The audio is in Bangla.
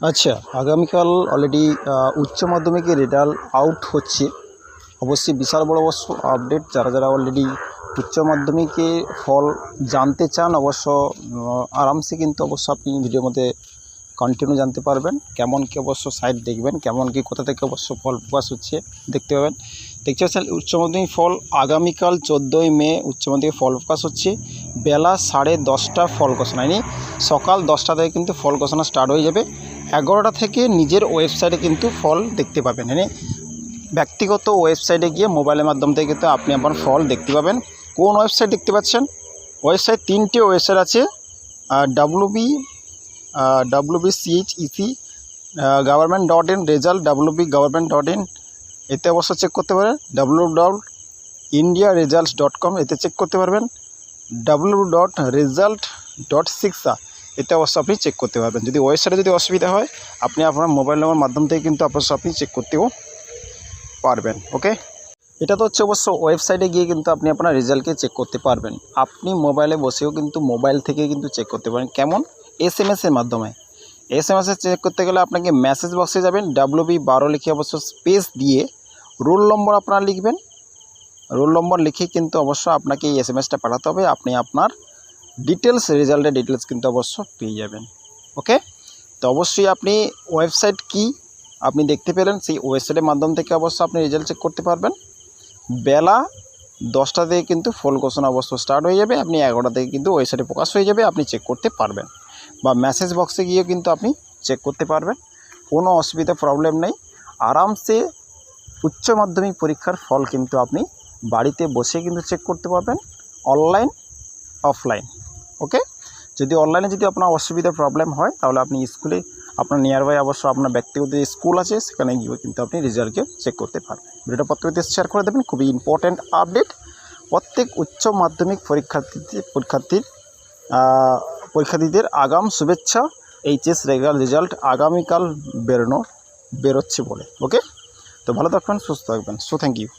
আচ্ছা, আগামীকাল অলরেডি উচ্চ মাধ্যমিকের রেজাল্ট আউট হচ্ছে। অবশ্যই বিশাল বড় আপডেট। যারা অলরেডি উচ্চ মাধ্যমিকে ফল জানতে চান অবশ্য আরামসে কিন্তু আপনি ভিডিওর মধ্যে কন্টিনিউ জানতে পারবেন। কেমন কি অবশ্য সাইট দেখবেন, কেমন কি কোথা থেকে অবশ্য ফল প্রকাশ হচ্ছে দেখতে পাবেন। দেখতে পাচ্ছেন উচ্চ মাধ্যমিক ফল আগামীকাল 14ই মে উচ্চ মাধ্যমিক ফল প্রকাশ হচ্ছে। বেলা 10:30 ফল ঘোষণা, সকাল 10টা থেকে কিন্তু ফল ঘোষণা স্টার্ট হয়ে যাবে। 11টা থেকে নিজের ওয়েবসাইটে কিন্তু ফল দেখতে পাবেন। ব্যক্তিগত ওয়েবসাইটে গিয়ে মোবাইলের মাধ্যম থেকে কিন্তু আপনি আপনার ফল দেখতে পাবেন। কোন ওয়েবসাইট দেখতে পাচ্ছেন? ওয়েবসাইট 3টে ওয়েবসাইট আছে। WBCHEC government.in, result WB government.in, এতে অবশ্য চেক করতে পারেন। www.indiaresults.com, এতে চেক করতে পারবেন। www.result.shiksha, এতে অবশ্য আপনি চেক করতে পারবেন। যদি ওয়েবসাইটে যদি অসুবিধা হয় আপনি আপনার মোবাইল নম্বর মাধ্যম থেকে কিন্তু অবশ্য আপনি চেক করতেও পারবেন। ওকে, এটা তো হচ্ছে অবশ্য ওয়েবসাইটে গিয়ে কিন্তু আপনি আপনার রেজাল্টকে চেক করতে পারবেন। আপনি মোবাইলে বসেও কিন্তু মোবাইল থেকে কিন্তু চেক করতে পারেন। কেমন? SMS-এর মাধ্যমে। SMS-এ চেক করতে গেলে আপনাকে মেসেজ বক্সে যাবেন, WB12 লিখে অবশ্য স্পেস দিয়ে রোল নম্বর আপনারা লিখবেন। রোল নম্বর লিখে কিন্তু অবশ্য আপনাকে এই SMS-টা পাঠাতে হবে। আপনি আপনার ডিটেলস, রেজাল্টের ডিটেলস কিন্তু অবশ্য পেয়ে যাবেন। ওকে, তো অবশ্যই আপনি ওয়েবসাইট কি আপনি দেখতে পেলেন, সেই ওয়েবসাইটের মাধ্যম থেকে অবশ্য আপনি রেজাল্ট চেক করতে পারবেন। বেলা 10টা থেকে কিন্তু ফল ঘোষণা অবশ্য স্টার্ট হয়ে যাবে। আপনি 11টা থেকে কিন্তু ওয়েবসাইটে প্রকাশ হয়ে যাবে, আপনি চেক করতে পারবেন। বা মেসেজ বক্সে গিয়েও কিন্তু আপনি চেক করতে পারবেন। কোনো অসুবিধা প্রবলেম নেই। আরামসে উচ্চ মাধ্যমিক পরীক্ষার ফল কিন্তু আপনি বাড়িতে বসে কিন্তু চেক করতে পারবেন, অনলাইন অফলাইন। ওকে, যদি অনলাইনে যদি আপনার অসুবিধা প্রবলেম হয় তাহলে আপনি স্কুলে আপনার নিয়ার বাই অবশ্য আপনার ব্যক্তিগত যে স্কুল আছে সেখানে গিয়েও কিন্তু আপনি রেজাল্টকে চেক করতে পারবেন। ভিডিওটা প্রত্যেককে শেয়ার করে দেবেন, খুবই ইম্পর্ট্যান্ট আপডেট। প্রত্যেক উচ্চ মাধ্যমিক পরীক্ষার্থীদের আগাম শুভেচ্ছা। HS রেজাল্ট আগামীকাল বেরোচ্ছে বলে। ওকে, তো ভালো থাকবেন, সুস্থ থাকবেন। Thank you.